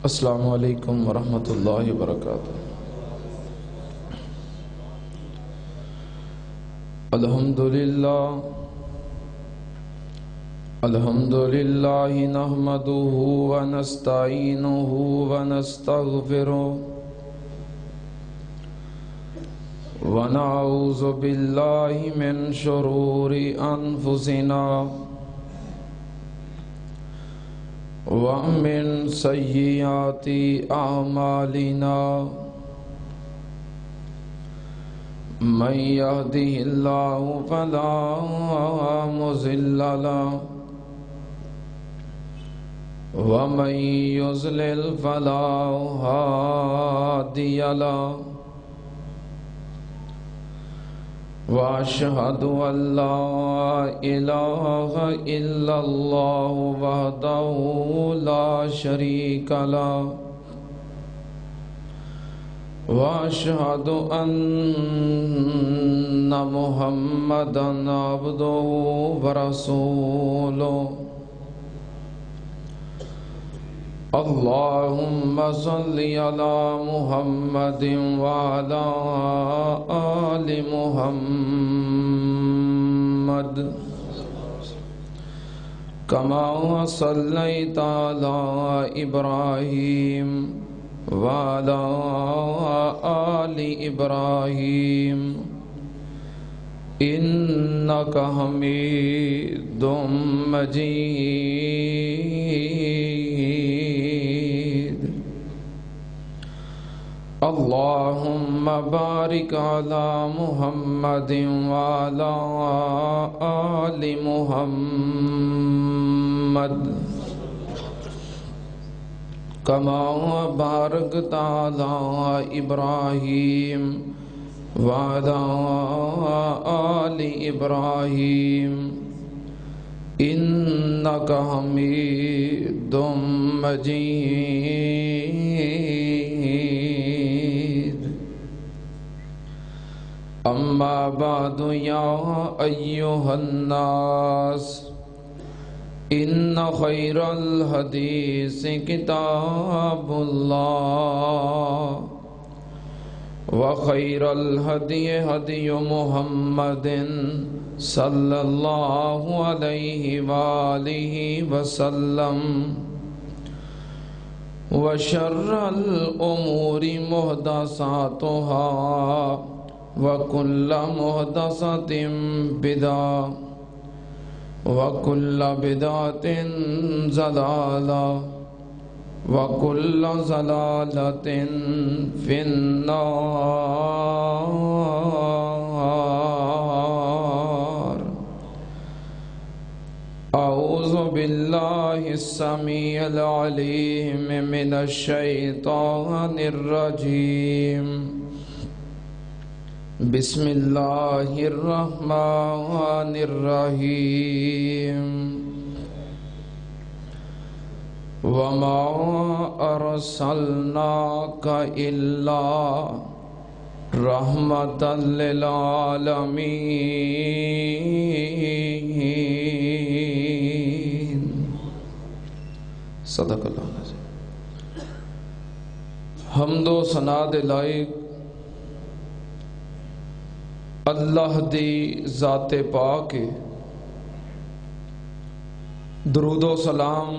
السلام علیکم ورحمۃ اللہ وبرکاتہ۔ الحمدللہ نحمدہ ونستعینہ ونستغفرہ ونعوذ باللہ من شرور انفسنا ومن سیئات اعمالنا من يهده الله فلا مضل له ومن يضلل فلا هادي له وأشهد أن لا إله إلا الله وحده لا شريك له وأشهد أن محمدا عبده ورسوله اللهم صل على محمد وعلى آل محمد كما صليت على إبراهيم وعلى آل إبراهيم إنك حميد مجيد اللهم بارك على محمد وعلى آل محمد كما باركت على إبراهيم وعلى آل إبراهيم إنك حميد مجيد أما بعد يا أيها الناس إن خير الحديث كتاب الله وخير الهدي هدي محمد صلى الله عليه وآله وسلم وشر الأمور محدثاتها وكل محدثة بدعة وكل بدعة ضلالة وَكُلَّ ضَلَالَةٍ فِي النَّارِ أعوذ بالله السميع العليم من الشيطان الرجيم بسم الله الرحمن الرحيم وَمَا أَرْسَلْنَاكَ إِلَّا رَحْمَةً لِلْعَالَمِينَ صدق اللہ العظیم۔ حمد و ثنا دے لائق اللہ دی ذات پاک، درود و سلام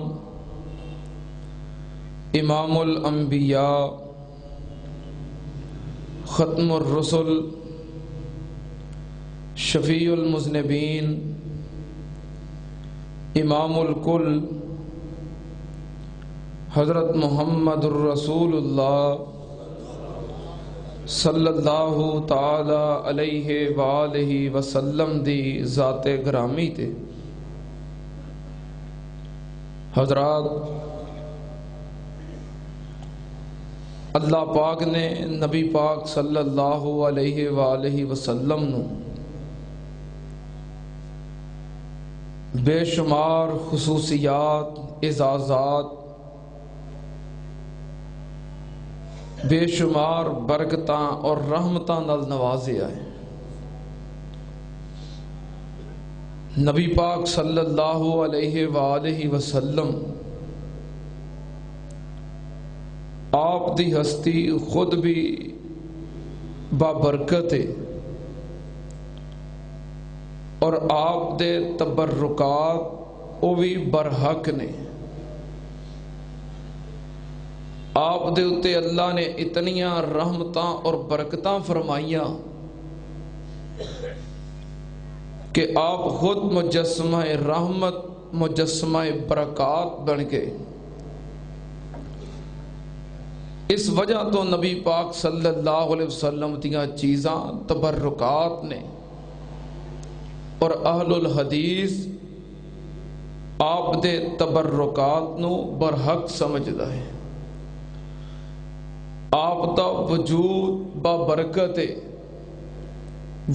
امام الانبیاء ختم الرسل شفیع المذنبین امام الکل حضرت محمد الرسول اللہ صلی اللہ تعالی علیہ وآلہ وسلم دی ذات گرامی تے حضرات، اللہ پاک نے نبی پاک صلی اللہ علیہ وآلہ وسلم نو بے شمار خصوصیات، اعزازات، بے شمار برکتاں اور رحمتاں نال نوازیا ہے۔ نبی پاک صلی اللہ علیہ وآلہ وسلم آپ دی ہستی خود بھی بابرکت ہے اور آپ دے تبرکات وہ بھی برحق نے. آپ دے اتے اللہ نے اتنیاں رحمتاں اور برکتاں فرمائیاں کہ آپ خود مجسمہ رحمت مجسمہ برکات بن گئے. اس وجہ تو نبی پاک صلی اللہ علیہ وسلم دیاں چیزاں تبرکات نے اور اہل الحدیث آپ دے تبرکات نو برحق سمجھدا ہے. آپ دا وجود بابرکت ہے.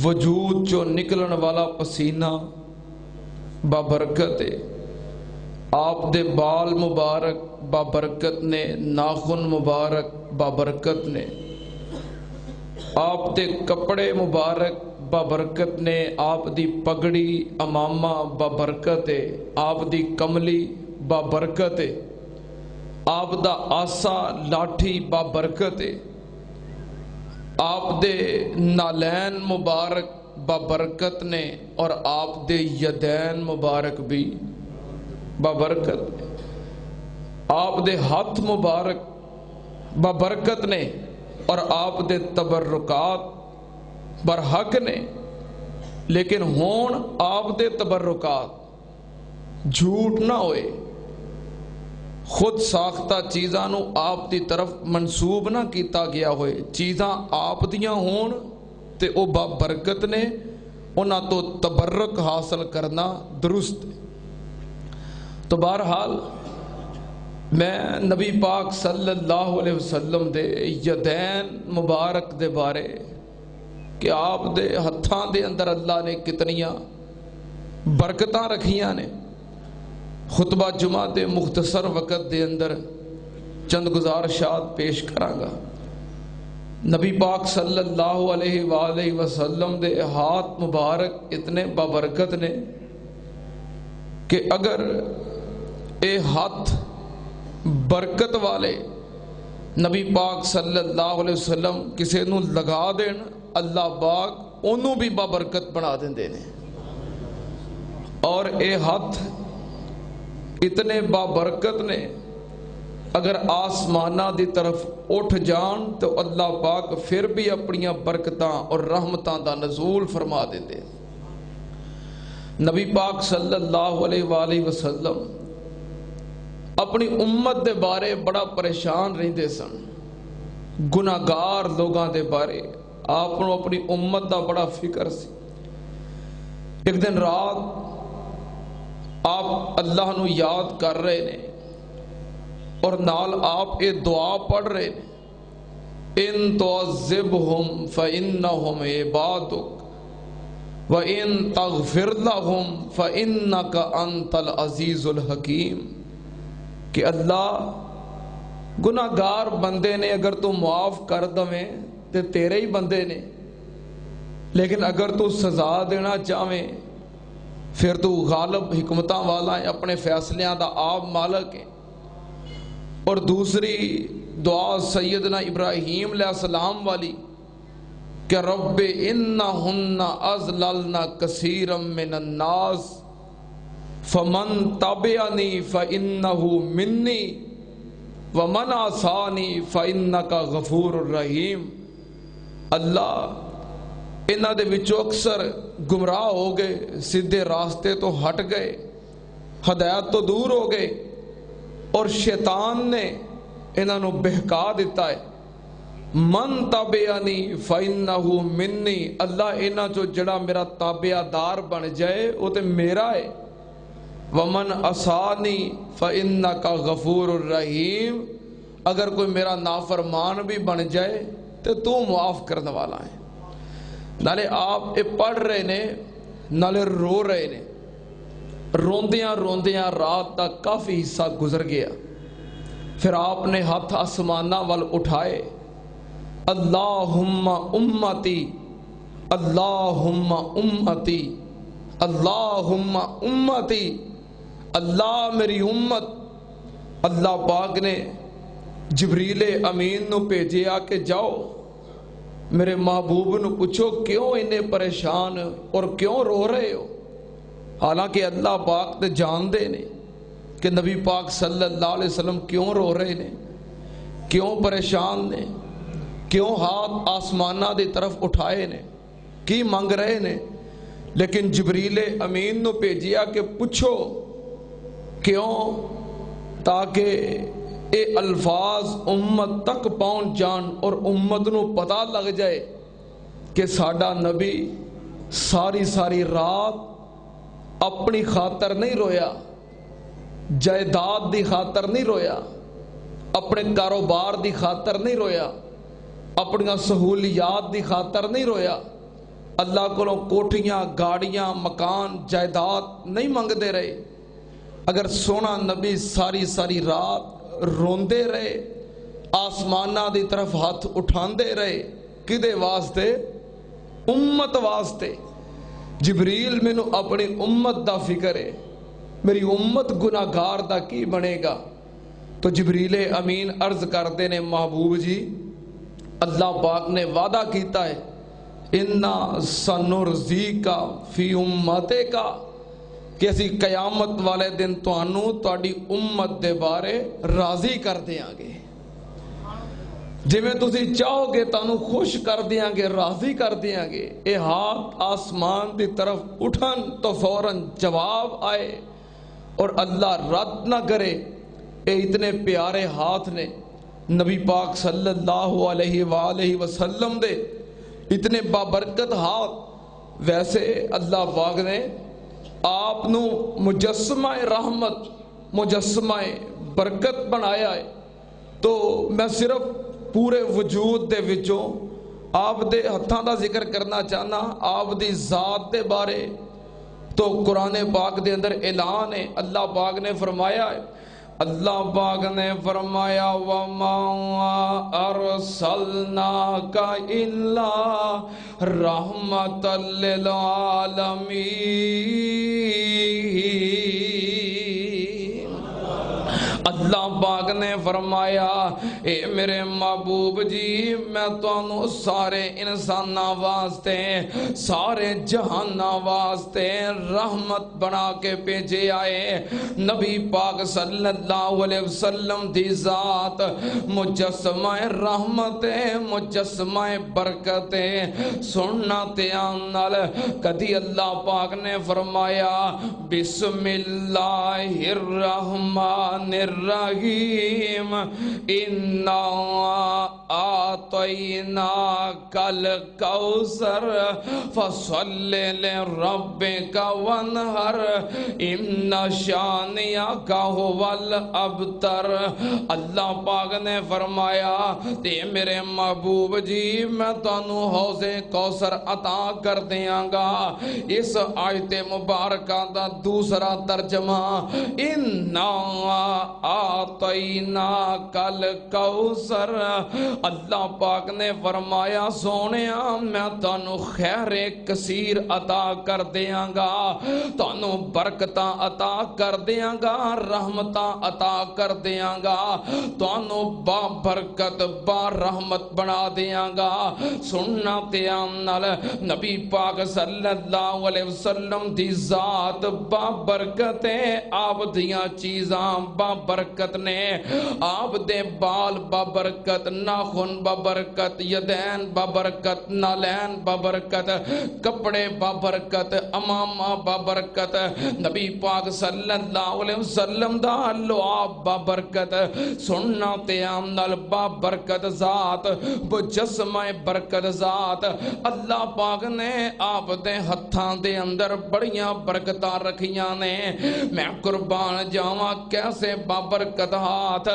وجود جو نکلن والا پسینہ بابرکت ہے. آپ دے بال مبارک بابرکت نے، ناخن مبارک بابرکت نے، آپ دے کپڑے مبارک بابرکت نے، آپ دی پگڑی امامہ بابرکت ہے، آپ دی کملی بابرکت ہے، آپ دا آسا لاٹھی بابرکت ہے، آپ دے نالین مبارک بابرکت نے اور آپ دے یدین مبارک بھی بابرکت. آپ دے ہاتھ مبارک بابرکت نے اور آپ دے تبرکات برحق نے. لیکن ہون آپ دے تبرکات جھوٹ نہ ہوئے، خود ساختہ چیزاں نو آپ دی طرف منسوب نہ کیتا گیا ہوئے. چیزاں آپ دیاں ہون تے او بابرکت نے، انہاں تو تبرک حاصل کرنا درست. تو بہرحال میں نبی پاک صلی اللہ علیہ وسلم دے یدین مبارک دے بارے کہ آپ دے ہتھاں دے اندر اللہ نے کتنیاں برکتاں رکھیاں نے، خطبہ جمعہ دے مختصر وقت دے اندر چند گزارشات پیش کراں گا. نبی پاک صلی اللہ علیہ وآلہ وسلم دے ہاتھ مبارک اتنے بابرکت نے کہ اگر اے ہاتھ برکت والے نبی پاک صلی اللہ علیہ وسلم کسے نو لگا دین، اللہ پاک انہوں بھی بابرکت بنا دیں. اور اے ہاتھ اتنے بابرکت نے اگر آسمانہ دی طرف اٹھ جان تو اللہ پاک پھر بھی اپنیاں برکتاں اور رحمتاں دا نزول فرما دے. نبی پاک صلی اللہ علیہ وآلہ وسلم اپنی امت دے بارے بڑا پریشان رہندے سن. گناہگار لوگاں دے بارے آپ کو اپنی امت دا بڑا فکر سی. ایک دن رات آپ اللہ نو یاد کر رہے نے اور نال آپ یہ دعا پڑھ رہے نے، ان تعذبہم فإنہم عبادک وَإِن تَغْفِرْ لَهُمْ فَإِنَّكَ أَنْتَ الْعَزِيزُ الْحَكِيمُ کہ اللہ گناہگار بندے نے اگر تو معاف کر دویں تے تیرے ہی بندے نے، لیکن اگر تو سزا دینا چاہیں پھر تو غالب حکمتاں والا ہے، اپنے فیصلیاں دا آپ مالک ہے. اور دوسری دعا سیدنا ابراہیم علیہ السلام والی کہ رب انہن اضللن کثیرا من الناس فمن تبعنی فانہ منی ومن عصانی فانک غفور الرحیم. اللہ انہاں دے وچوں اکثر گمراہ ہو گئے، سیدھے راستے تو ہٹ گئے، ہدایت تو دور ہو گئے اور شیطان نے انہاں نو بہکا دیتا ہے. من تابعنی فإنہ منی، اللہ انہاں جو جڑا میرا تابعہ دار بن جائے وہ تے میرا ہے. ومن عصانی فإنک غفور الرحیم، اگر کوئی میرا نافرمان بھی بن جائے تو معاف کرنے والا ہے. نالے آپ پڑھ رہے نے نالے رو رہے نے. روندیاں روندیاں رات کا کافی حصہ گزر گیا. پھر آپ نے ہاتھ آسمانہ وال اٹھائے، اللہم امتی اللہم امتی اللہم امتی، اللہ میری امت. اللہ پاک نے جبریل امین نو بھیجیا کہ جاؤ میرے محبوب نو پوچھو کیوں انہیں پریشان اور کیوں رو رہے ہو. حالانکہ اللہ پاک تے جان دے نے کہ نبی پاک صلی اللہ علیہ وسلم کیوں رو رہے نے, کیوں پریشان نے, کیوں ہاتھ آسمانہ دی طرف اٹھائے نے, کی منگ رہے نے. لیکن جبریل امین نو بھیجیا کہ پوچھو کیوں, تاکہ اے الفاظ امت تک پہنچ جان اور امت نو پتہ لگ جائے کہ ساڈا نبی ساری رات اپنی خاطر نہیں رویا, جائیداد دی خاطر نہیں رویا, اپنے کاروبار دی خاطر نہیں رویا, اپنی سہولیات دی خاطر نہیں رویا, اللہ کو کوٹھیاں گاڑیاں مکان جائیداد نہیں منگ دے رہے. اگر سونا نبی ساری رات روندے رہے, آسمانہ دی طرف ہاتھ اٹھاندے رہے, کدے واسطے؟ امت واسطے. جبریل مینوں اپنی امت دا فکر ہے, میری امت گناہگار دا کی بنے گا. تو جبریل امین عرض کردے نے محبوب جی اللہ پاک نے وعدہ کیتا ہے اِنَّا سَنُرْزِيكَ فِي أُمَّتِكَ کہ اسی قیامت والے دن تانوں تہاڈی امت دے بارے راضی کر دیاں گے. جویں تسی چاہو گے تانوں خوش کر دیاں گے, راضی کر دیاں گے. اے ہاتھ آسمان دی طرف اٹھن تو فوراً جواب آئے اور اللہ رد نہ کرے. اے اتنے پیارے ہاتھ نے نبی پاک صلی اللہ علیہ وآلہ وسلم دے, اتنے بابرکت ہاتھ. ویسے اللہ پاک نے آپ نو مجسمہ رحمت مجسمہ برکت بنایا ہے. تو میں صرف پورے وجود دے وچوں آپ دے ہتھاں دا ذکر کرنا چاہنا, آپ دی ذات دے بارے. تو قرآن پاک دے اندر اعلان ہے, اللہ پاک نے فرمایا ہے, اللہ پاک نے فرمایا وَمَا أَرْسَلْنَاكَ إِلَّا رَحْمَةً لِّلْعَالَمِينَ. اللہ پاک نے فرمایا اے میرے محبوب جی میں تانوں سارے انساناں واسطے سارے جہاناں واسطے رحمت بنا کے بھیجے آئے. نبی پاک صلی اللہ علیہ وسلم دی ذات مجسمہ رحمت مجسمہ برکت. سننا تیان نال کدی اللہ پاک نے فرمایا بسم اللہ الرحمن الرحیم اِنَّا آتَيْنَاكَ الْكَوْثَرَ فَصَلِّ لِرَبِّكَ وَانْحَرْ إِنَّ شَانِئَكَ هُوَ الْأَبْتَرُ. اللہ پاک نے فرمایا تے میرے محبوب جی میں تانوں حوض کوثر عطا کر دیاں گا. اس آیت مبارکہ دا دوسرا ترجمہ اِنَّا آتَيْنَاكَ الْكَوْثَرَ. اللہ پاک نے فرمایا سونیا میں تانوں خیر کثیر عطا کر دیاں گا, تانوں برکتاں عطا کر دیاں گا, رحمتاں عطا کر دیاں گا, تانوں با برکت با رحمت بنا دیاں گا. سننا تیام نال نبی پاک صلی اللہ علیہ وسلم دی ذات با برکت ہے, آپ دیاں چیزاں با برکت نے, آپ دے بال با برکت, ناخن با برکت, یدین با برکت, نالین با برکت, کپڑے با برکت, امامہ با برکت, نبی پاک صلی اللہ علیہ وسلم دا لعاب با برکت. سننا تیام نال با برکت ذات مجسمہ برکت ذات. اللہ پاک نے آپ دے ہتھاں دے اندر بڑیاں برکتاں رکھیاں نے. میں قربان جاواں کیسے بابرکت ہاتھ.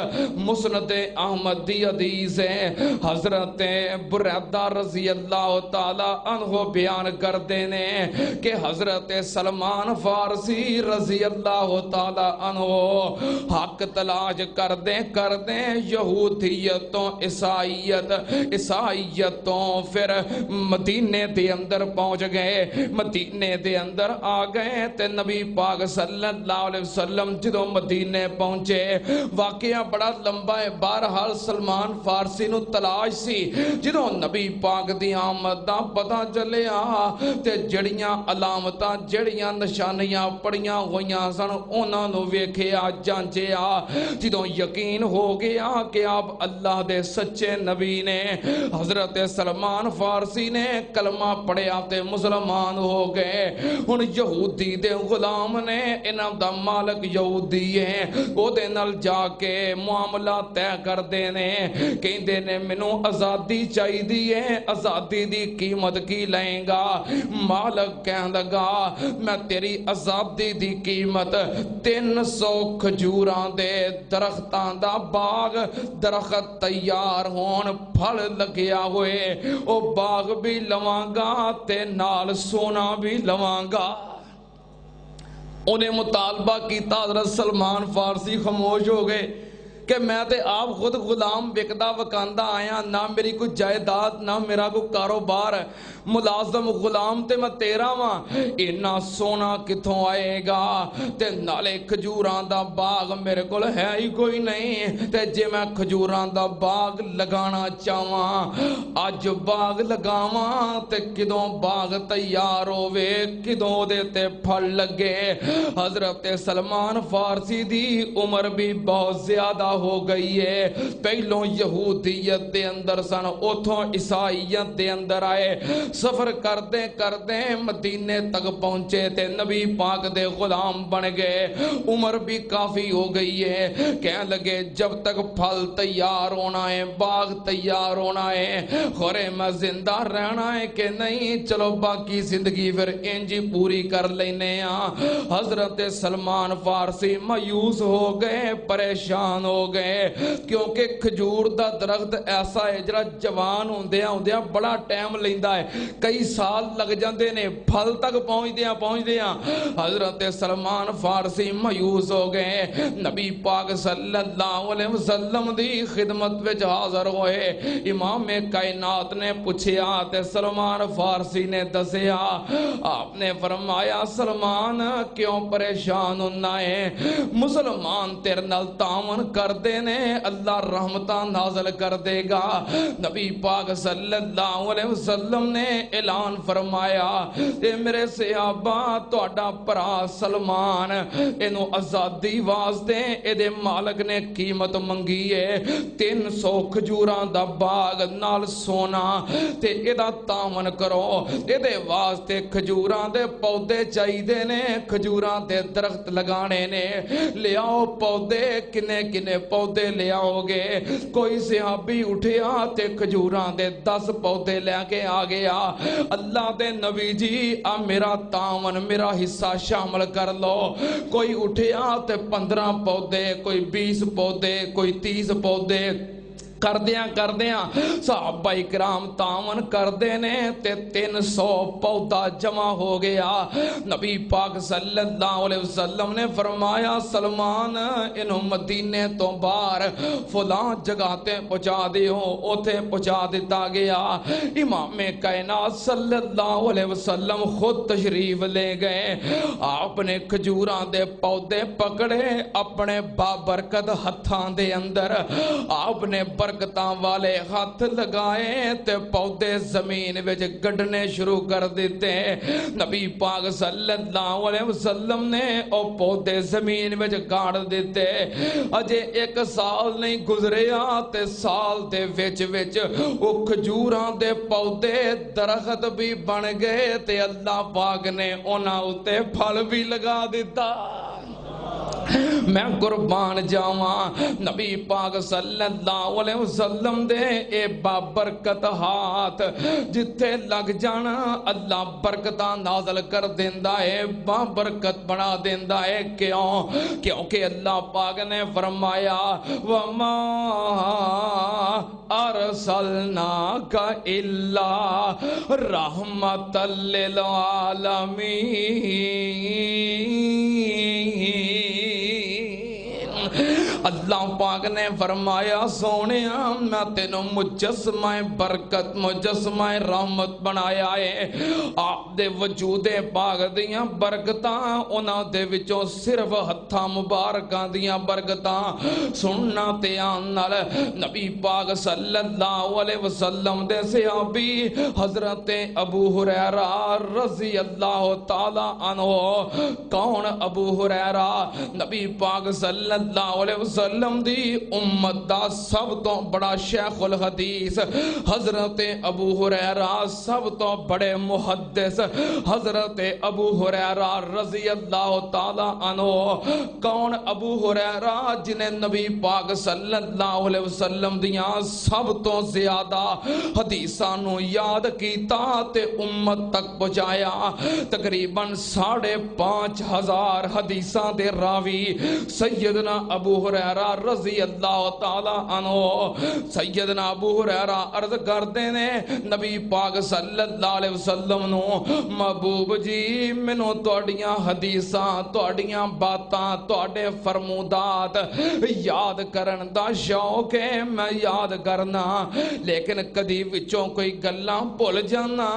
مسند احمد دی حدیث ہے, حضرت بریدہ رضی اللہ تعالی عنہ بیان کر دینے کہ حضرت سلمان فارسی رضی اللہ تعالی عنہ حق تلاش کر دیں یہودیتوں عیسائیتوں پھر مدینے دے اندر پہنچ گئے. مدینے دے اندر آ گئے تے نبی پاک صلی اللہ علیہ وسلم جدوں مدینے پہنچے واقعہ بڑا لمبا ہے، بہرحال سلمان فارسی نو تلاش سی، جدوں نبی پاک دی آمد دا پتہ چلیا تے جڑیاں علامتاں جڑیاں نشانیاں پڑیاں ہویاں سن انہاں نو ویکھیا جانچیا، جدوں یقین ہو گیا کہ آپ اللہ دے سچے نبی نے، حضرت سلمان فارسی نے کلمہ پڑھیا تے مسلمان ہو گئے۔ ہن یہودی دے غلام نے انہاں دا مالک یہودی ہے، او دے نال جا کے معاملہ طے کر دینے، کہندے نے مینوں آزادی چاہیدی ہے، آزادی دی قیمت کی لیں گا؟ مالک کہن لگا میں تیری آزادی دی قیمت 300 کھجوراں دے درختاں دا باغ، درخت تیار ہون پھل لگیا ہوئے او باغ بھی لواں گا تے نال سونا بھی لواں گا۔ انہیں مطالبہ کیتا، حضرت سلمان فارسی خاموش ہو گئے کہ میں تے آپ خود غلام بکدا وکاندہ آیا، نہ میری کوئی جائیداد نہ میرا کوئی کاروبار، ملازم غلام تے میں تیرا ماں، اینا سونا کتھوں آئے گا تے نالے کھجوران دا باغ میرے کول ہے ہی کوئی نہیں، تے جے میں کھجوران دا باغ لگانا چاہواں اج باغ لگاواں تے کدوں باغ تیار ہوئے کدوں دے تے پھل لگے۔ حضرت سلمان فارسی دی عمر بھی بہت زیادہ ہو گئی ہے، پہلوں یہودیت دے اندر سن، اتھوں عیسائیت دے اندر آئے، سفر کردے کردے مدینے تک پہنچے تے نبی پاک دے غلام بن گئے، عمر بھی کافی ہو گئی ہے، کہنے لگے جب تک پھل تیار ہونا ہے، باغ تیار ہونا ہے، خورے میں زندہ رہنا ہے کہ نہیں، چلو باقی زندگی پھر انجی پوری کر لینے ہاں۔ حضرت سلمان فارسی مایوس ہو گئے، پریشان ہو گئے، کیونکہ کھجور دا درخت ایسا ہے جڑا جوان ہوندیاں بڑا ٹائم لیندا ہے، کئی سال لگ جاندے نے پھل تک پہنچ دیاں۔ حضرت سلمان فارسی مایوس ہو گئے، نبی پاک صلی اللہ علیہ وسلم دی خدمت وچ حاضر ہوئے، امام کائنات نے پوچھیا تے سلمان فارسی نے دسیا، آپ نے فرمایا سلمان کیوں پریشان ہونا ہے، مسلمان تیرے نال تعاون کر دینے اللہ رحمتاں نازل کر دے گا۔ نبی پاک صلی اللہ علیہ وسلم نے اعلان فرمایا اے میرے صحابہ تہاڈا بھرا سلمان اینو آزادی واسطے اے دے مالک نے قیمت منگی ہے 300 کھجوراں دا باغ نال سونا تے اے دا تعاون کرو، اے دے واسطے کھجوراں دے پودے چاہیدے نے، کھجوراں دے درخت لگانے نے، لیاؤ پودے، کنے پودے لیاؤ گے؟ کوئی صحابی اٹھیا تے کھجوراں دے 10 پودے لے کے آ گیا، اللہ دے نبی جی آ میرا تعاون میرا حصہ شامل کر لو، کوئی اٹھیا تے 15 پودے، کوئی 20 پودے، کوئی 30 پودے، کردیاں صحابہ اکرام تعاون کردے نے تے 300 پودا جمع ہو گیا۔ نبی پاک صلی اللہ علیہ وسلم نے فرمایا سلمان انہوں مدینے تو باہر فلاں جگہ تے پہنچا دیو، اوتھے پہنچا دیتا گیا۔ امام کائنات صلی اللہ علیہ وسلم خود تشریف لے گئے، آپ نے کھجوراں دے پودے پکڑے اپنے بابرکت ہتھاں دے اندر، آپ نے برکتاں والے ہاتھ لگائے تے پودے زمین وچ گڈنے شروع کر دیتے، نبی پاک صلی اللہ علیہ وسلم نے او پودے زمین وچ گاڑ دیتے، اجے 1 سال نہیں گزریا تے سال دے وچ او کھجوراں دے پودے درخت بھی بن گئے تے اللہ پاک نے انہاں اُتے پھل بھی لگا دیتا۔ میں قربان جاواں نبی پاک صلی اللہ علیہ وسلم دے اے بابرکت ہاتھ جتھے لگ جانا اللہ برکتاں نازل کر دیندا ہے، بابرکت بنا دیندا ہے، کیونکہ اللہ پاک نے فرمایا وَمَا أَرْسَلْنَاكَ إِلَّا رَحْمَةً لِّلْعَالَمِينَ۔ اللہ پاک نے فرمایا سونے میں تینوں مجسمہ برکت مجسمہ رحمت بنایا ہے. آپ دے وجود پاک دیاں برکتاں انہاں دے وچوں صرف ہتھاں مبارکاں دیاں برکتاں سننا تے آن نال نبی پاک صلی اللہ علیہ وسلم دے صحابی حضرت ابو ہریرہ رضی اللہ تعالی عنہ. کون ابو ہریرہ؟ نبی پاک صلی اللہ علیہ وسلم دی امت دا سب تو بڑا شیخ الحدیث حضرت ابو ہریرہ، سب تو بڑے محدث حضرت ابو ہریرہ رضی اللہ تعالی عنہ. کون ابو ہریرہ؟ جنہیں نبی پاک صلی اللہ علیہ وسلم دیاں سب تو زیادہ حدیثاں نو یاد کیتا تے امت تک پہنچایا. تقریباً 5,500 حدیثاں دے راوی سیدنا ابو ہریرہ رضی اللہ تعالی عنہ. سیدنا ابو ہریرہ عرض کردے نے نبی پاک صلی اللہ علیہ وسلم نو محبوب جی مینوں تہاڈیاں حدیثاں تہاڈیاں باتاں تہاڈے فرمودات یاد کرن دا شوق ہے، میں یاد کرنا لیکن کدی وچوں کوئی گلاں بھول جانا.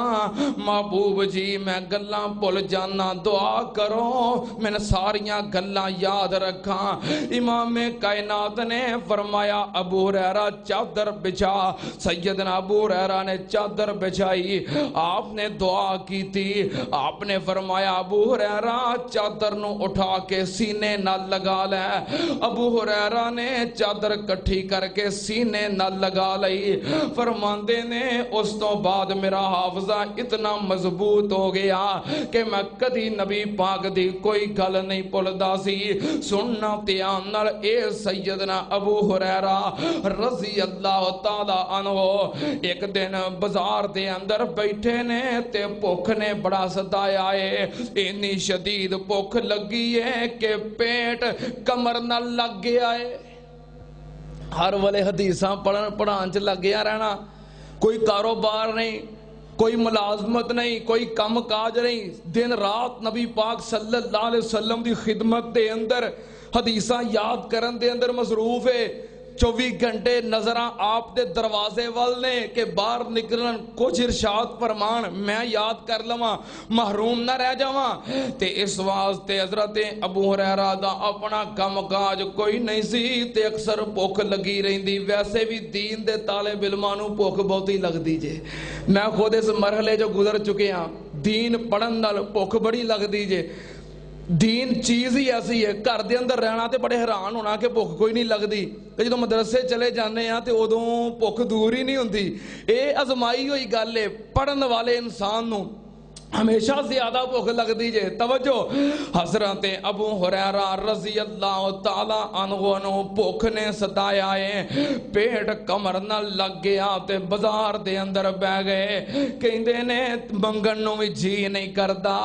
محبوب جی میں گلاں بھول جانا، دعا کرو میں ساریاں گلاں یاد رکھاں. امام کائنات نے فرمایا ابو ہریرہ چادر بچھا. سیدنا ابو ہریرہ نے چادر بچھائی، آپ نے دعا کی تھی. آپ نے فرمایا ابو ہریرہ چادر نو اٹھا کے سینے نہ لگا لے. ابو ہریرہ نے چادر کٹھی کر کے سینے نہ لگا لئی. فرماندے نے اس تو بعد میرا حافظہ اتنا مضبوط ہو گیا کہ میں کدی نبی پاک دی کوئی گل نہیں بھولدا سی. سننا دھیان نال اے سیدنا ابو ہریرہ رضی اللہ تعالی عنہ ایک دن بازار دے اندر بیٹھے نے تے بھوک نے بڑا ستایا ہے. اتنی شدید بھوک لگی ہے کہ پیٹ کمر نہ لگ گیا ہے. ہر والے حدیثاں پڑھان چ لگ گیا رہنا، کوئی کاروبار نہیں، کوئی ملازمت نہیں، کوئی کم کاج نہیں. دن رات نبی پاک صلی اللہ علیہ وسلم دی خدمت دے اندر حدیثاں یاد کرن دے اندر مصروف ہے. 24 گھنٹے نظراں آپ دے دروازے وال نے کہ باہر نکلن کچھ ارشاد فرمان میں یاد کر لواں محروم نہ رہ جاواں. تے اس واسطے حضرت ابو ہریرہ دا اپنا کم کاج کوئی نہیں سی تے اکثر بھوک لگی رہندی. ویسے بھی دین دے طالب علماں نوں بھوک بہت ہی لگدی جے. میں خود اس مرحلے جو گزر چکے ہاں. دین پڑھن نال بھوک بڑی لگدی جے. دین چیز ہی ایسی ہے، گھر دے اندر رہنا تے بڑے حیران ہونا کہ بھوک کوئی نہیں لگدی. جدوں مدرسے چلے جانے ہیں تے ادوں بھوک دور ہی نہیں ہوندی. اے ازمائی ہوئی گل ہے. پڑھن والے انسان نوں ہمیشہ زیادہ بھوک لگدی جے. توجہ، حضرت ابو ہریرہ رضی اللہ تعالی عنہ نو بھوک نے ستایا ہے. پیٹ کمر نہ لگ گیا تے بازار دے اندر بہ گئے. کہندے نے منگن نو بھی جی نہیں کردا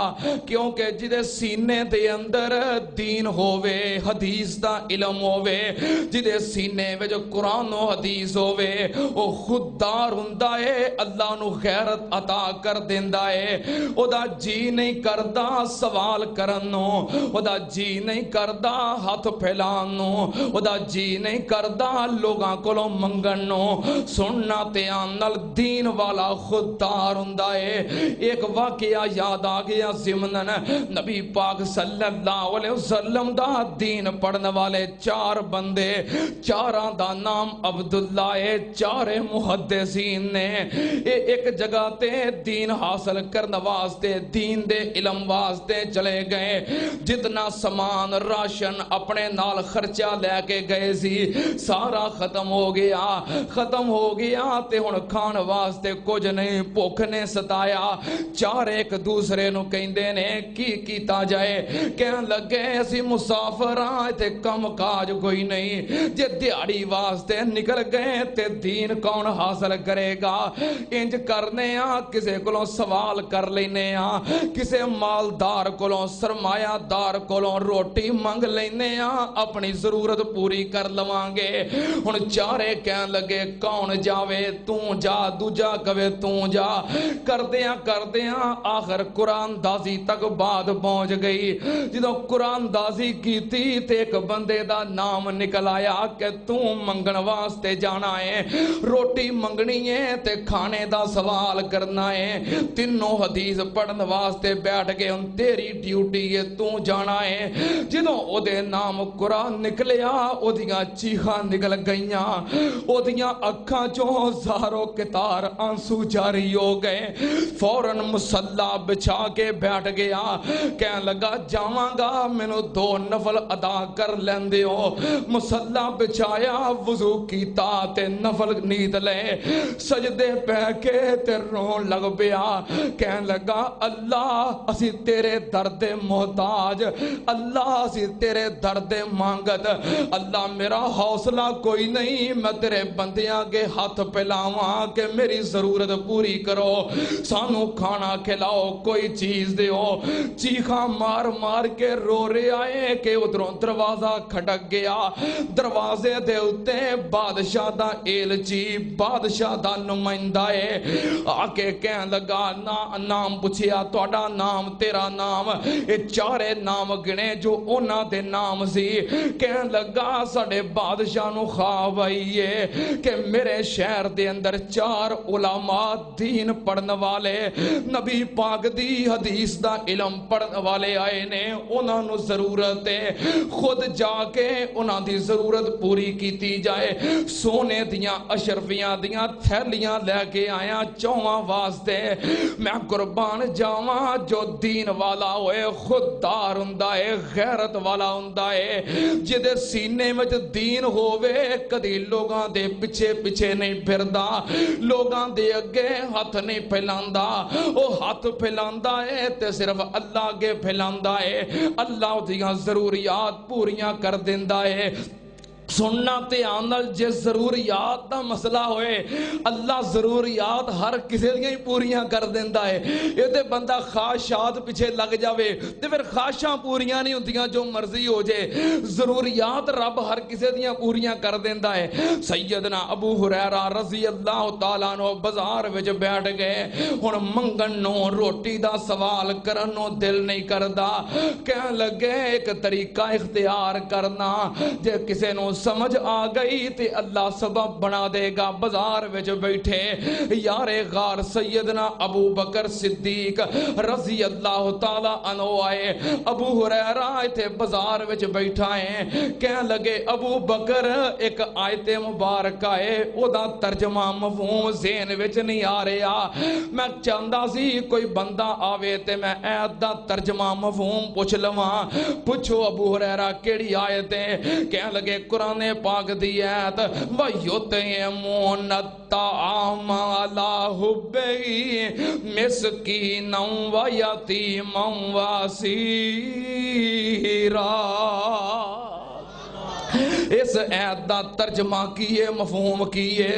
کیونکہ جدے سینے دے اندر دین ہووے، حدیث دا علم ہووے، جدے سینے وچ قرآن و حدیث ہووے او خوددار ہوندا ہے، اللہ نو غیرت عطا کر دیندا ہے. او دا جی نہیں کردا سوال کرنو، او دا جی نہیں کردا ہاتھ پھیلانو، او دا جی نہیں کردا لوگاں کولوں منگنو. سننا تے آنال دین والا خوددار ہوندا ہے. ایک واقعہ یاد آ گیا ضمنن نبی پاک صلی اللہ علیہ وسلم دا دین پڑھنے والے 4 بندے، 4 دا نام عبداللہ ہے. 4 محدثین نے ایک جگہ تے دین حاصل کرنے واسطے دین دے علم واسطے چلے گئے. جتنا سامان راشن اپنے نال خرچہ لے کے گئے سی سارا ختم ہو گیا تے ہن کھان واسطے کچھ نہیں. بھوک نے ستایا. 4 ایک دوسرے نو کہندے نے کی کیتا جائے. کہن لگے اسی مسافر ہاں تے کم کاج کوئی نہیں، جے دیہڑی واسطے نکل گئے تے دین کون حاصل کرے گا. انج کرنے ہاں کسے کولوں سوال کر لینے لینے ہاں کسے مالدار کولوں سرمایہ دار کولوں روٹی منگ لینے ہاں اپنی ضرورت پوری کر لوانگے ہن چارے کہن لگے کون جاوے توں جا دوجا کہے توں جا کردیاں آخر قرآن دازی تک بات پہنچ گئی جدوں قرآن دازی کیتی تے ایک بندے دا نام نکل آیا کہ توں منگن واسطے جانا ہے روٹی منگنی ہے تے کھانے دا سوال کرنا ہے تینوں حدیث پڑھن واسطے بیٹھ گئے ان تیری ڈیوٹی ہے توں جانا ہے جدوں او دے نام قرآن نکلیا او دیاں چیخاں نکل گئیاں او دیاں اکھاں چوں زارو کتار آنسو جاری ہو گئے فوراً مصلی بچھا کے بیٹھ گیا کہنے لگا جاواں گا مینوں 2 نفل ادا کر لیندے ہو مصلی بچھایا وضو کیتا تے نفل نیند لے سجدے پہ کے تے رون لگ پیا کہنے لگا اللہ اسی تیرے درد محتاج اللہ اسی تیرے درد مانگت اللہ میرا حوصلہ کوئی نہیں میں تیرے بندیاں کے ہاتھ پہلاواں کہ میری ضرورت پوری کرو سانو کھانا کھلاؤ کوئی چیز دیو چیخاں مار مار کے رو رہے آئے کہ ادھروں دروازہ کھٹک گیا دروازے دے اتے بادشاہ دا ایلچی بادشاہ دا نمائندہ ہے آکے کہن لگا نام پوچھیا توڑا نام تیرا نام یہ چارے نام گنے جو اونا دے نام سی کہن لگا ساڑے بادشاہ نو خواب آئیے کہ میرے شہر دے اندر 4 علماء دین پڑھن والے نبی پاک دی حدیث دا علم پڑھن والے آئے نے انہاں نو ضرورت ہے خود جا کے انہاں دی ضرورت پوری کیتی جائے سونے دیاں اشرفیاں دیاں تھیلیاں لے کے آیا چوہاں واسطے میں قربان جاواں جو دین والا ہوئے خوددار ہوندا ہے غیرت والا ہوندا ہے جدے سینے وچ دین ہووے کدی لوگاں دے پیچھے پیچھے نہیں پھردا لوگاں دے اگے ہاتھ نہیں پھیلاندا او ہاتھ پھیلاندا ہے تے صرف اللہ اگے پھیلاندا ہے اللہ دیاں ضروریات پوریاں کر دیندا ہے سننا تے آنل جے ضروریات دا مسئلہ ہوئے اللہ ضروریات ہر کسی دیاں ہی پوریاں کر دیندا ہے یہ تے بندہ خواہشات پیچھے لگ جاوے تے پھر خواہشاں پوریاں نہیں ہوندیاں جو مرضی ہو جائے ضروریات رب ہر کسی دیاں پوریاں کر دیندا ہے سیدنا ابو ہریرہ رضی اللہ تعالیٰ عنہ بازار وچ بیٹھ گئے ہن منگن نو روٹی دا سوال کرن نو دل نہیں کردا کہن لگے ایک طریقہ اختیار کرنا جے کسے نو سمجھ آ گئی تے اللہ سبب بنا دے گا بازار وچ بیٹھے یار غار سیدنا ابو بکر صدیق رضی اللہ تعالی عنہ آئے ابو ہریرہ تے بازار وچ بیٹھا ہے کہنے لگے ابو بکر ایک آیت مبارکہ ہے او دا ترجمہ مفہوم ذہن وچ نہیں آ رہا میں چاہندا سی کوئی بندہ آوے تے میں آیت دا ترجمہ مفہوم پوچھ لواں پوچھو ابو ہریرہ کیڑی آیت ہے کہنے لگے قرآن پاک دی آیت وَيُطْعِمُونَ الطَّعَامَ عَلَىٰ حُبِّهِ مِسْكِينًا وَيَتِيمًا وَأَسِيرًا اس آیت دا ترجمہ کیے مفہوم کیے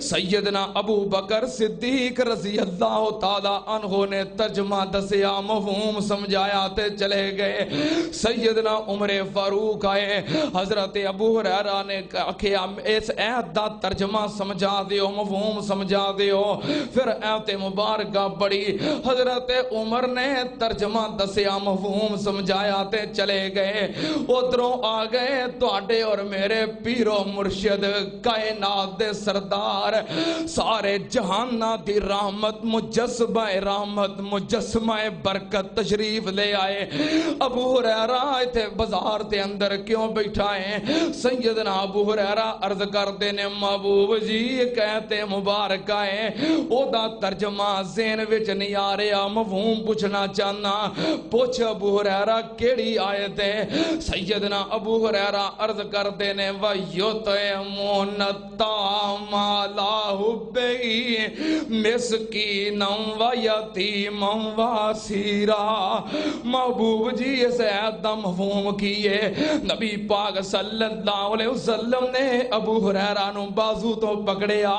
سیدنا ابو بکر صدیق رضی اللہ تعالی عنہ نے ترجمہ دسیا مفہوم سمجھایا تے چلے گئے سیدنا عمر فاروق آئے حضرت ابو ہریرہ نے کہا اس آیت دا ترجمہ سمجھا دیو مفہوم سمجھا دیو پھر آیت مبارکہ پڑھی حضرت عمر نے ترجمہ دسیا مفہوم سمجھایا تے چلے گئے ادھروں آ گئے تواڈے اور میرے پیرو مرشد کائنات دے سردار سارے جہانہ دی رحمت مجسمہ برکت تشریف لے آئے ابو ہریرہ تھے بازار دے اندر کیوں بیٹھائے سیدنا ابو ہریرہ عرض کر دینے محبوب جی کہتے مبارکہ ہے او دا ترجمہ ذہن وچ نہیں آ رہا مفہوم پوچھنا چاہنا پوچھ ابو ہریرہ کیڑی آیت ہے سیدنا ابو ہریرہ عرض کر دینے وَيُطْعِمُونَ الطَّعَامَ عَلَىٰ حُبِّهِ گئی مسکینم و یتیمم و اسیرا۔ محبوب جی اس آیت دا مفہوم کیے نبی پاک صلی اللہ علیہ وسلم نے ابو ہریرہ نو بازو تو پکڑیا،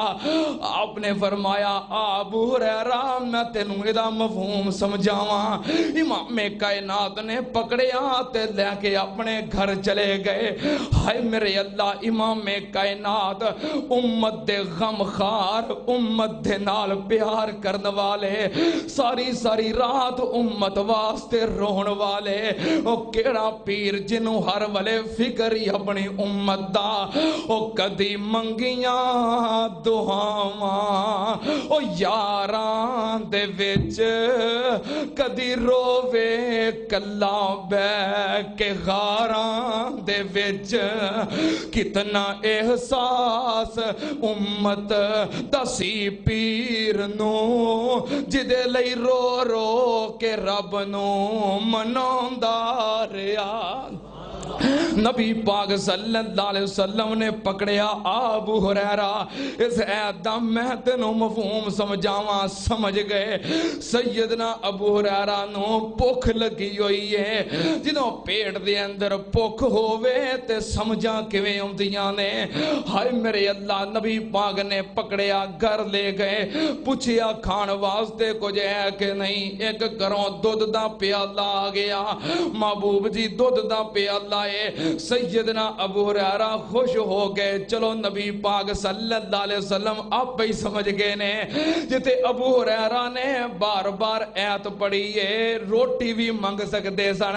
آپ نے فرمایا ابو ہریرہ میں تینوں ادا مفہوم سمجھاواں۔ امام کائنات نے پکڑیا تے لے کے اپنے گھر چلے گئے۔ ہائے میرے اللہ، امام کائنات امت دے غم خار، امت دے نال پیار کرن والے، ساری ساری رات امت واسطے رون والے، او کیڑا پیر جنوں ہر والے فکر ہی اپنی امت دا، او کدی منگیاں دعاواں او یاران دے وچ، کدی رووے کلا بے کے غاراں دے وچ، کتنا احساس امت دسی پیر نو جدے لئی رو رو کے رب نو مناوندا رہیا۔ نبی پاک صلی اللہ علیہ وسلم نے پکڑیا ابو ہریرہ، اس آیت دا میں تینوں مفہوم سمجھاواں، سمجھ گئے؟ سیدنا ابو ہریرہ نو بھوک لگی ہوئی ہے، جدوں پیٹ دے اندر بھوک ہووے تے سمجھاں کیویں ہوندیاں نے۔ ہائے میرے اللہ، نبی پاک نے پکڑیا، گھر لے گئے، پوچھیا کھان واسطے کچھ ہے کہ نہیں؟ ایک گھروں دودھ دا پیالہ آ گیا، محبوب جی دودھ دا پیالہ سیدنا ابو ہریرہ خوش ہو گئے۔ چلو نبی پاک صلی اللہ علیہ وسلم آپ ہی سمجھ گئے نے، جتے ابو ہریرہ نے بار بار ایت پڑھی ہے، روٹی بھی منگ سکتے سن،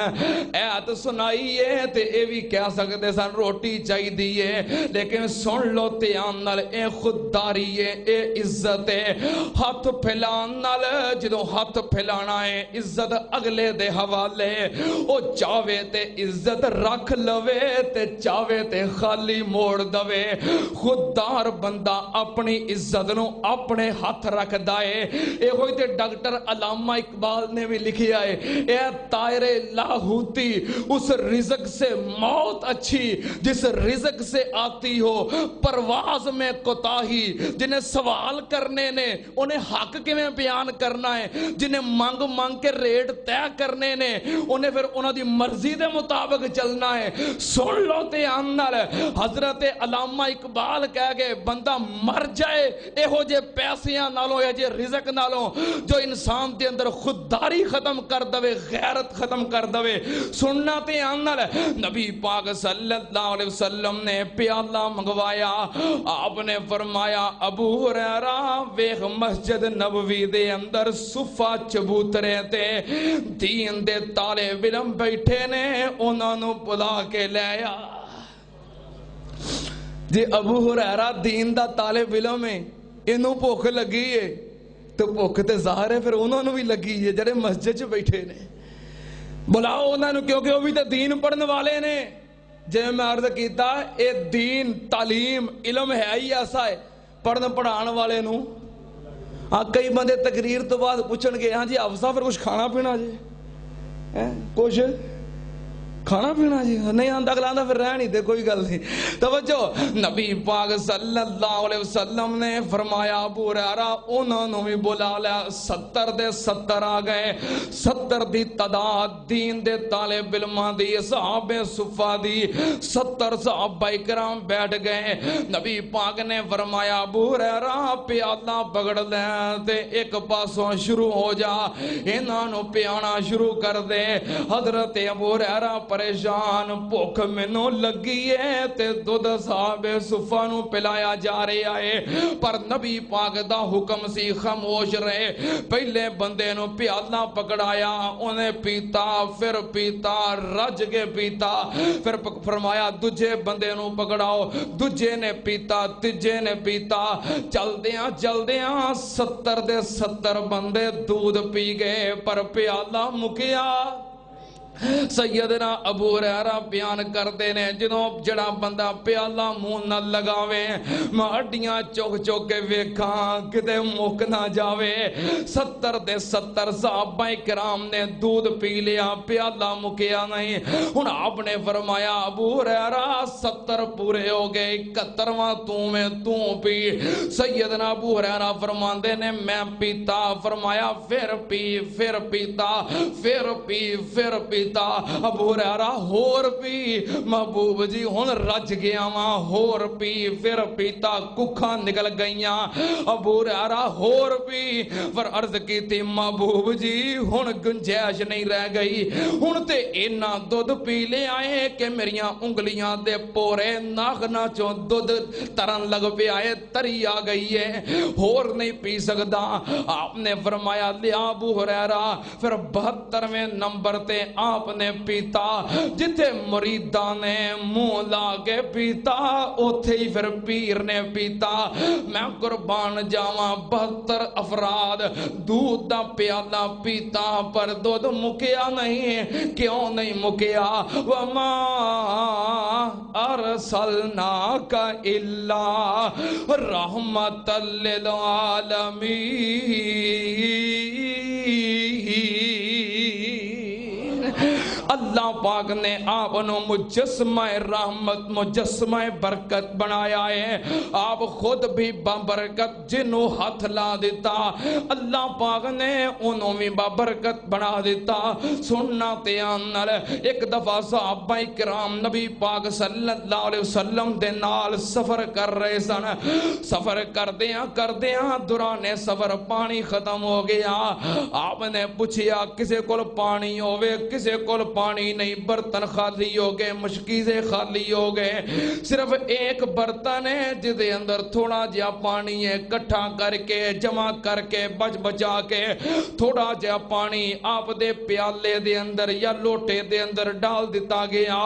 ایت سنائی ہے تے اے بھی کہہ سکتے سن روٹی چاہی دیئے، لیکن سن لو تیان نال اے خودداری ہے، اے عزت ہے۔ ہاتھ پھیلان نال جدوں ہاتھ پھیلانا ہے عزت اگلے دے حوالے، او چاہوے تے عزت رکھ لوے تے چاہوے تے خالی موڑ دوے۔ خوددار بندہ اپنی عزت نو اپنے ہاتھ رکھ دائے۔ اے ہوئی تے ڈاکٹر علامہ اقبال نے بھی لکھی آئے، اے طائر لاہوتی، اس رزق سے موت اچھی جس رزق سے آتی ہو پرواز میں کوتاہی۔ جنہیں سوال کرنے نے انہیں حق کیویں بیان کرنا ہے، جنہیں مانگ مانگ کے ریٹ طے کرنے نے انہیں پھر انہاں دی مرضی دے مطابق چلنا ہے۔ سن لو تے آنال حضرت علامہ اقبال کہہ گئے بندہ مر جائے اے ہو جے پیسیاں نالوں یا جے رزق نالوں جو انسان دے اندر خودداری ختم کر دوے، غیرت ختم کر دوے۔ سننا تے آنال نبی پاک صلی اللہ علیہ وسلم نے پیالہ منگوایا، آپ نے فرمایا ابو ہریرہ ویخ مسجد نبوی دے اندر صفہ چبوترے تے دین دے طالب علم بیٹھے نے، انہوں نے بلا کے لیا۔ جی ابو ہریرہ دین دا طالب علم ہے، انہوں بھوک لگی ہے تو بھوک تے ظاہر ہے پھر انہوں نے بھی لگی ہے جڑے مسجد چ بیٹھے نے، بلاؤ انہوں نے کیونکہ وہ بھی تے دین پڑھنے والے نے۔ جے میں عرض کیتا اے دین تعلیم علم ہے ہی ایسا ہے پڑھنے پڑھان والے نو۔ ہاں کئی بندے تقریر تو بعد پوچھن گے ہاں جی افسا پھر کچھ کھانا پینا جی کچھ کھانا پینا جی نہیں آندا گلاندہ پھر رہ نہیں دے کوئی گل نہیں۔ توجہ نبی پاک صلی اللہ علیہ وسلم نے فرمایا ابو ہریرہ انہوں نے بھی بلا لیا، 70 دے 70 آ گئے، 70 دی تعداد دین دے طالب علماں دی صحابہ صفہ دی 70 صحابہ کرام بیٹھ گئے۔ نبی پاک نے فرمایا ابو ہریرہ پیالہ پکڑ لے تے ایک پاسوں شروع ہو جا، انہاں نو پیانا شروع کر دے۔ حضرت ابو ہریرہ پریشان بھوک مینوں لگی ہے تے دودھ صاحب صفہ نو پلایا جا رہا ہے، پر نبی پاک دا حکم سی خاموش رہے۔ پہلے بندے نو پیالہ پکڑایا، انہیں پیتا پھر پیتا رج کے پیتا، پھر فرمایا دجے بندے نو پکڑاؤ، دجے نے پیتا تیجے نے پیتا، چلدیاں 70 دے 70 بندے دودھ پی گئے پر پیالہ مکیا سیدنا ابو ہریرہ بیان کرتے نے جدوں جڑا بندہ پیالہ منہ نہ لگاوے میں ہڈیاں چوک چوک کے ویکھاں کتے مک نہ جاوے 70 دے 70 صحابہ کرام نے دودھ پی لیا پیالہ مکیا نہیں ہن آپ نے فرمایا ابو ہریرہ 70 پورے ہو گئے 71واں تو پی سیدنا ابو ہریرہ فرماندے نے میں پیتا فرمایا پھر پیتا پھر پیتا ابو ہریرہ ہور پی محبوب جی ہن رج گیا ماں ہور پی پھر پیتا ککھاں نکل گئیاں ابو ہریرہ ہور پی پر عرض کی تھی محبوب جی ہن گنجائش نہیں رہ گئی ہن تے اینا دودھ پی لے آئے کہ میریاں انگلیاں دے پورے ناخنا چوں دودھ ترن لگ پہ آئے تری آ گئی ہے ہور نہیں پی سکتا آپ نے فرمایا لیا ابو ہریرہ پھر 72ویں نمبر تے آپ نے پیتا جتھے مریداں نے منہ لاگے پیتا اوتھے ہی پھر پیر نے پیتا میں قربان جاواں 72 افراد دودھ دا پیالہ پیتا پر دودھ مکیا نہیں کیوں نہیں مکیا وما ارسلناک الا رحمت للعالمین اللہ پاک نے آپ نو مجسمہ رحمت مجسمہ برکت بنایا ہے آپ خود بھی بابرکت جنہوں ہاتھ لا دیتا اللہ پاک نے انہوں بھی بابرکت بنا دیتا سننا تیانر ایک دفعہ صحابہ کرام نبی پاک صلی اللہ علیہ وسلم دے نال سفر کر رہے سن سفر کر دیاں دوران سفر پانی ختم ہو گیا آپ نے پوچھیا کسے کول پانی ہوئے کسے کول پانی نہیں برتن خالی ہو گئے مشکیزیں خالی ہو گئے صرف ایک برتن ہے جدے اندر تھوڑا جا پانی ہے کٹھا کر کے جمع کر کے بچا کے تھوڑا جا پانی آپ دے پیالے دے اندر یا لوٹے دے اندر ڈال دیتا گیا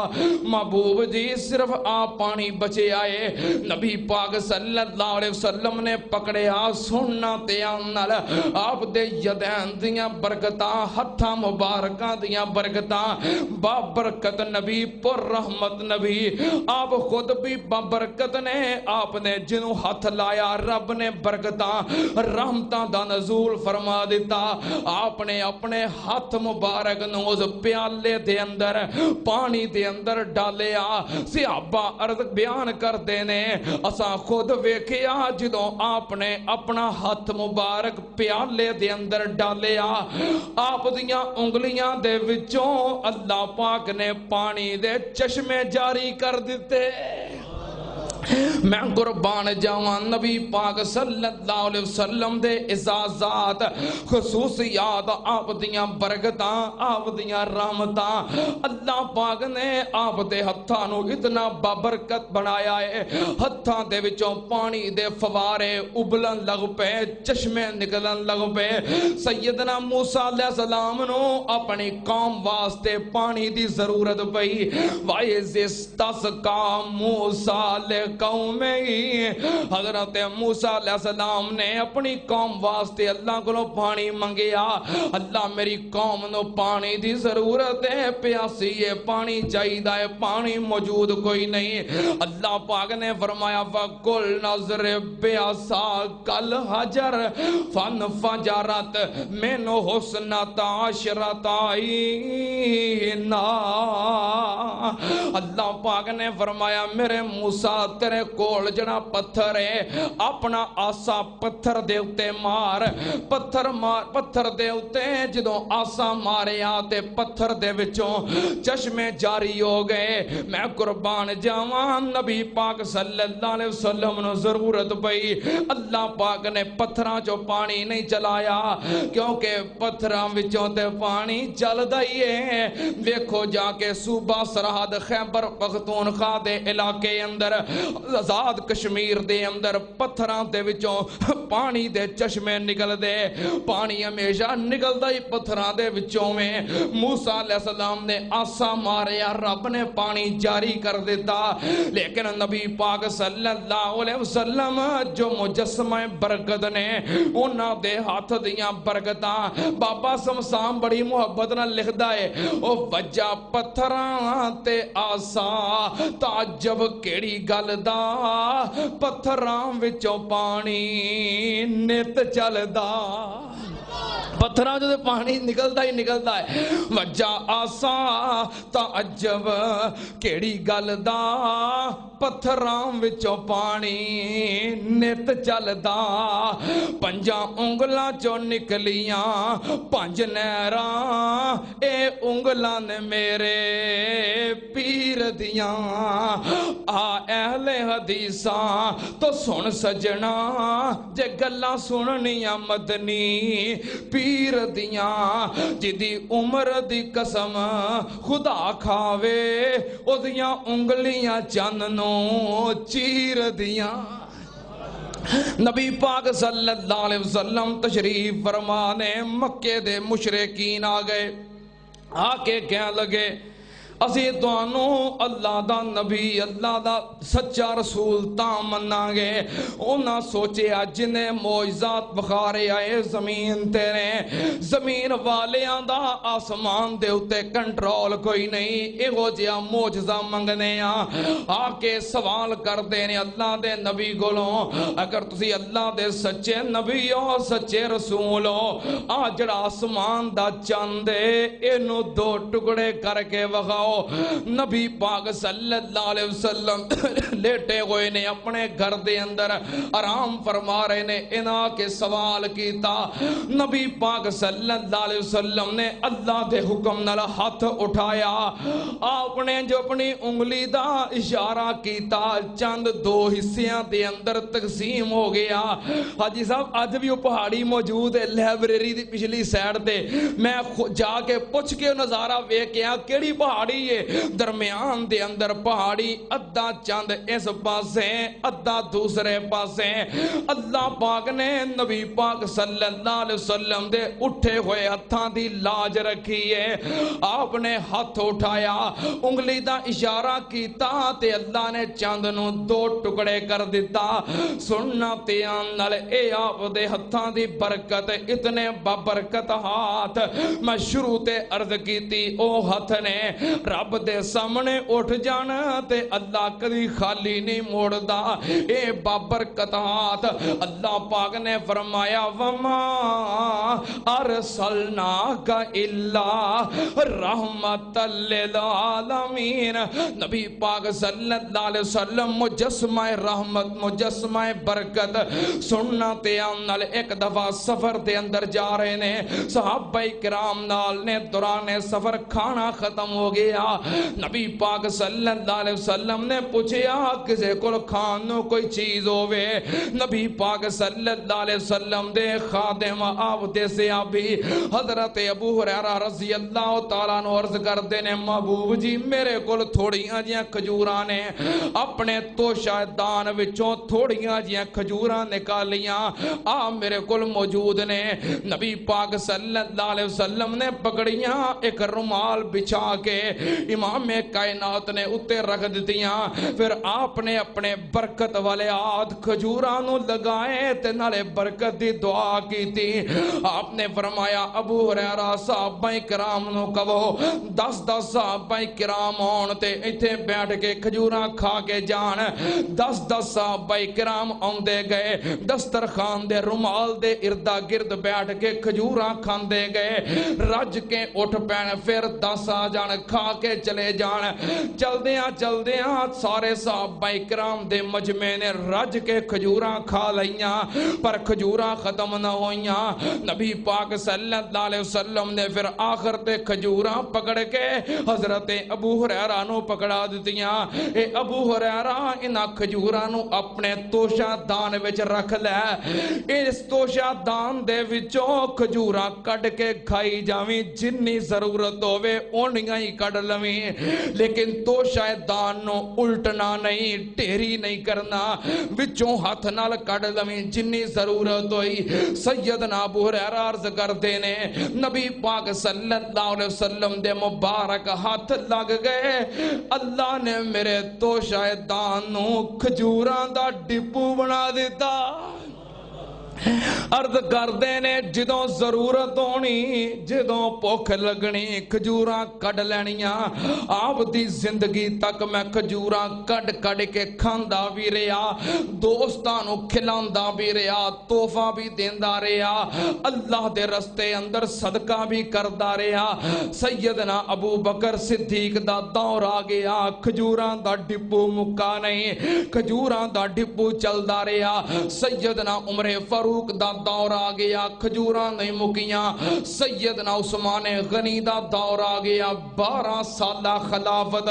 محبوب جی صرف آپ پانی بچے آئے نبی پاک صلی اللہ علیہ وسلم نے پکڑیا سننا تیانل آپ دے یدین دیاں برکتاں ہتھاں مبارکاں دیاں برکتاں بابرکت نبی پر رحمت نبی آپ خود بھی بابرکت نے آپ نے جنہوں ہاتھ لایا رب نے برکتاں رحمتاں دا نزول فرما دیتا آپ نے اپنے ہاتھ مبارک نوز پیالے دے اندر پانی دے اندر ڈالیا صحابہ عرض بیان کر دینے اساں خود ویکھیا جدوں آپ نے اپنا ہاتھ مبارک پیالے دے اندر ڈالیا آپ دیاں انگلیاں دے وچوں اللہ پاک نے پانی دے چشمے جاری کر دیتے میں قربان جاوان نبی پاک صلی اللہ علیہ وسلم دے اعزازات خصوصیات آپ دیاں برکتاں آپ دیاں رحمتاں اللہ پاک نے آپ دے ہتھاں نو اتنا بابرکت بنایا ہے ہتھاں دے وچوں پانی دے فوارے ابلن لگ پے چشمے نکلن لگ پے سیدنا موسیٰ علیہ السلام نو اپنی قوم واسطے پانی دی ضرورت پئی وَإِذِ اسْتَسْقَىٰ مُوسَىٰ قوم ہی حضرت موسیٰ علیہ السلام نے اپنی قوم واسطے اللہ کو پانی منگیا اللہ میری قوم نو پانی دی ضرورت ہے پیاسی ہے پانی چاہیدہ ہے پانی موجود کوئی نہیں اللہ پاک نے فرمایا وَقُلْ نَظْرِ بِعَصَاكَ الْحَجَرَ فَانْفَجَرَتْ مِنْهُ اثْنَتَا عَشْرَةَ عَيْنًا اللہ پاک نے فرمایا میرے موسیٰ تیرے کول جڑا پتھر ہے اپنا آسا پتھر دے اتے مار پتھر دے اتے جدوں آسا مارے آتے پتھر دے وچوں چشمے جاری ہو گئے میں قربان جاوان نبی پاک صلی اللہ علیہ وسلم نے ضرورت پئی اللہ پاک نے پتھراں چو پانی نہیں چلایا کیونکہ پتھراں وچوں تے پانی چل دائیے دیکھو جا کے صوبہ سرحد خیبر پختونخوا دے علاقے اندر آزاد کشمیر دے اندر پتھراں دے وچوں پانی دے چشمے نکل دے، پانی ہمیشہ نکلدا ہی پتھراں دے وچوں میں۔ موسیٰ علیہ السلام نے آسا ماریا، رب نے پانی جاری کر دیتا، لیکن نبی پاک صلی اللہ علیہ وسلم جو مجسمہ برکت نے انہاں دے ہاتھ دیاں برکتاں بابا سمسام بڑی محبت نہ لکھدا ہے، او وجہ پتھراں تے آسا تعجب کیڑی گل دا، پتھراں وچوں پانی نت چلدا، پتھراں جو پانی نکلدا ہی نکلدا ہے، وجہ آسا تعجب کیڑی گل دا، پتھراں وچوں پانی نت چلدا، پنجاں انگلاں چوں نکلیاں پنج نہراں، اے انگلاں نے میرے پیر دیاں، آ اہل حدیثاں تو سن سجنا، جے گلاں سننیاں مدنی پیر دیاں، جدی عمر دی قسم خدا کھاوے، او دیاں انگلیاں چننوں چیر دیاں۔ نبی پاک صلی اللہ علیہ وسلم تشریف فرمانے مکے دے مشرکین آ گئے، آ کے کہنے لگے اسی توانوں اللہ دا نبی اللہ دا سچا رسول تاں مننا گے، انہاں سوچے جنہیں معجزات بخارے آئے زمین تیرے، زمین والیاں دا آسمان دے اتے کنٹرول کوئی نہیں، ایگو جیا معجزہ منگنے آ کے سوال کر دینے اللہ دے نبی گلوں، اگر تسی اللہ دے سچے نبی ہو سچے رسول ہو، جڑا آسمان دا چاندے انہوں دو ٹکڑے کر کے وغاؤ۔ نبی پاک صلی اللہ علیہ وسلم لیٹے ہوئے نے اپنے گھر دے اندر آرام فرما رہے نے، انہاں کے سوال کیتا، نبی پاک صلی اللہ علیہ وسلم نے اللہ دے حکم نال ہاتھ اٹھایا، آپ نے جو اپنی انگلی دا اشارہ کیتا، چند دو حصیاں دے اندر تقسیم ہو گیا۔ حاجی صاحب آج بھی وہ پہاڑی موجود ہے لائبریری دی پچھلی سائڈ تے، میں جا کے پوچھ کے نظارہ ویکھیا کیڑی پہاڑی ہے، درمیان دے اندر پہاڑی، ادھا چند اس پاسے ادھا دوسرے پاسے، اللہ پاک نے نبی پاک صلی اللہ علیہ وسلم دے اٹھے ہوئے ہتھاں دی لاج رکھی ہے، آپ نے ہاتھ اٹھایا انگلی دا اشارہ کیتا تے اللہ نے چند نو دو ٹکڑے کر دیتا، سننا تیان نال اے آپ دے ہتھاں دی برکت، اتنے بابرکت ہاتھ، میں شروع تے عرض کیتی او ہاتھ نے رب دے سامنے اٹھ جانا تے اللہ کدی خالی نہیں موڑدا، اے بابرکت ہاتھ، اللہ پاک نے فرمایا وما ارسلناک الا رحمت للعالمین، نبی پاک صلی اللہ علیہ وسلم مجسمہ رحمت مجسمہ برکت، سننا تے نال ایک دفعہ سفر دے اندر جا رہے نے، صحابہ کرام نال نے دوران سفر کھانا ختم ہو گیا، نبی پاک صلی اللہ علیہ وسلم نے پوچھیا کسے کو کھانوں کوئی چیز ہوئے، نبی پاک صلی اللہ علیہ وسلم دے خادم آپ دے سے آبی حضرت ابو ہریرہ رضی اللہ تعالیٰ نو عرض کر دینے محبوب جی میرے کل تھوڑیاں جیاں کھجورانے اپنے توشہ دان وچوں تھوڑیاں جیاں کھجوران نکالیاں میرے کل موجود نے، نبی پاک صلی اللہ علیہ وسلم نے پکڑیاں ایک رومال بچھا کے امام کائنات نے اتے رکھ دیتیاں، پھر آپ نے اپنے برکت والے ہاتھ کھجورانوں لگائے تے نالے برکت دی دعا کی تھی، آپ نے فرمایا ابو ہریرہ صحابہ کرام نو کہو 10 صحابہ کرام ہون تے ایتھے بیٹھ کے کھجوراں کھا کے جان، 10 صحابہ کرام آندے گئے دسترخوان دے رومال دے اردا گرد بیٹھ کے کھجوراں کھاندے گئے، رج کے اٹھ پین پھر 10 آ جان کھا کے چلے جان، چل دیاں سارے صحابہ کرام دے مجمع نے رج کے کھجوراں کھا لئیاں، پر کھجوراں ختم نہ ہوئیاں، نبی پاک صلی اللہ علیہ وسلم نے پھر آخر تے کھجوراں پکڑ کے حضرت ابو ہریرہ نو پکڑا دیتیاں، اے ابو ہریرہ انہا کھجوراں نو اپنے توشہ دان وچ رکھ لے، اس توشہ دان دے وچوں کھجوراں کٹ کے کھائی جاویں، جنی ضرورت ہوئے اونیاں ہی کٹ کڈ لویں، لیکن تو شیطان نو الٹنا نہیں، ٹیری نہیں کرنا، وچوں ہاتھ نال کڈ لویں جنی ضرورت ہوئی۔ سیدنا ابو ہریرہ عرض کردے نے نبی پاک صلی اللہ علیہ وسلم دے مبارک ہاتھ لگ گئے، اللہ نے میرے تو شیطان نو کھجوراں دا ڈبو بنا دیتا۔ عرض کردے نے جدوں ضرورت ہونی، جدوں بھوک لگنی، کھجوراں کڈ لینیاں۔ آپ دی زندگی تک میں کھجوراں کڈ کڈ کے کھاندا بھی رہا، دوستاں نو کھلاندا بھی رہا، تحفہ بھی دیندا رہا، اللہ دے رستے اندر صدقہ بھی کردا رہا۔ سیدنا ابو بکر صدیق دا دور آ گیا، کھجوراں دا ڈبو مکا نہیں، کھجوراں دا ڈبو چلدا رہا۔ سیدنا عمر فاروق دا دور آ گیا، کھجوراں نہیں مکیاں۔ سیدنا عثمان غنی دا دور آ گیا، 12 سالہ خلافت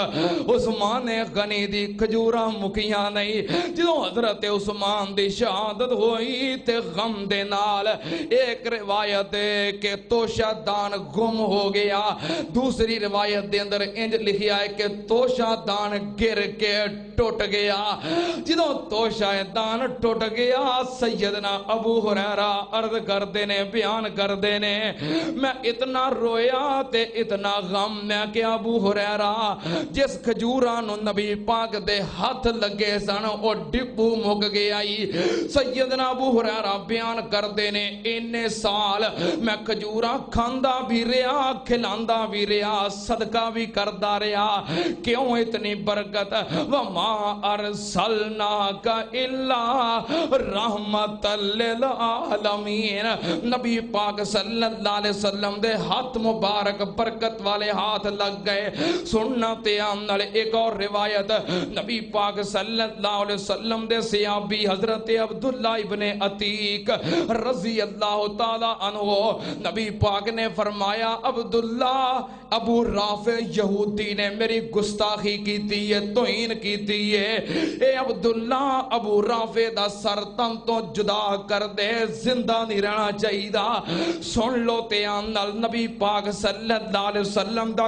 عثمان غنی دی کھجوراں مکیاں نہیں۔ جدوں حضرت عثمان دی شہادت ہوئی تے غم دے نال ایک روایت ہے کہ توشہ دان گم ہو گیا، دوسری روایت دے اندر انج لکھیا ہے کہ توشہ دان گر کے ٹوٹ گیا۔ جدوں توشہ دان ٹوٹ گیا، سیدنا ابو ہریرہ عرض کردے نے، بیان کردے نے، میں اتنا رویا تے اتنا غم میں کہ ابو ہریرہ جس کھجوراں نو نبی پاک دے ہاتھ لگے سن او ڈبو مک گیا ہی۔ سیدنا ابو ہریرہ بیان کردے نے اننے سال میں کھجوراں کھاندا بھی رہا، کھلاندا بھی رہا، صدقہ بھی کردا رہا۔ کیوں اتنی برکت؟ وما ارسلناک الا رحمت للعالمین۔ نبی پاک صلی اللہ علیہ وسلم دے ہاتھ مبارک برکت والے ہاتھ لگ گئے۔ سننا تے آمنال ایک اور روایت، نبی پاک صلی اللہ علیہ وسلم دے صحابی حضرت عبداللہ ابن عتیق رضی اللہ تعالی عنہ، نبی پاک نے فرمایا عبداللہ ابو رافع یہودی نے میری گستاخی کیتی ہے، توہین کیتی ہے، اے عبداللہ ابو رافع دا سر تن تو جدا کر دے، زندہ نہیں رہنا چاہیے دا۔ سن لو تیان نال نبی پاک صلی اللہ علیہ وسلم دا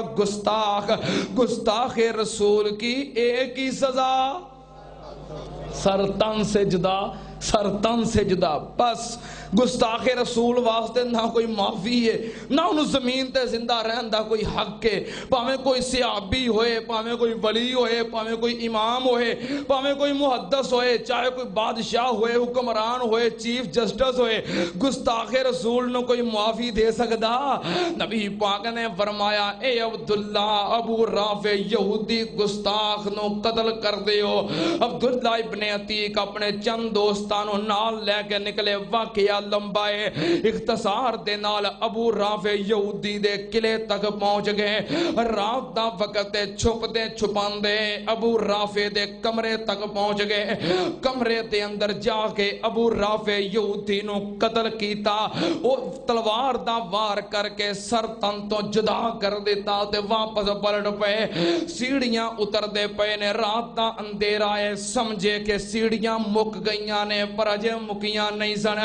گستاخ رسول کی ایک ہی سزا، سر تن سے جدا، سر تن سے جدا۔ بس گستاخ رسول واسطے نہ کوئی معافی ہے، نہ انہوں زمین تے زندہ رہن دا کوئی حق ہے، پاویں کوئی صحابی ہوئے، پاویں کوئی ولی ہوئے، پاویں کوئی امام ہوئے، پاویں کوئی محدث ہوئے، چاہے کوئی بادشاہ ہوئے، حکمران ہوئے، چیف جسٹس ہوئے، گستاخ رسول نو کوئی معافی دے سکدا؟ نبی پاک نے فرمایا اے عبداللہ ابو رافع یہودی گستاخ نو قتل کر دیو۔ عبداللہ ابن عتیق اپنے چند دوستانو نال لے کے نکلے، واقعہ لمبائے، اختصار دے نال ابو رافع یہودی دے قلعے تک پہنچ گئے۔ رات دا وقت چھپ دے چھپان دے ابو رافع دے کمرے تک پہنچ گئے۔ کمرے دے اندر جا کے ابو رافع یہودی نو قتل کیتا، او تلوار دا وار کر کے سر تن تو جدا کر دیتا تے واپس پلٹ پے، سیڑیاں اتر دے پے نے، رات دا اندھیرا ہے، سمجھے کہ سیڑیاں مک گئیاں نے پر اجے مکیاں نہیں سن،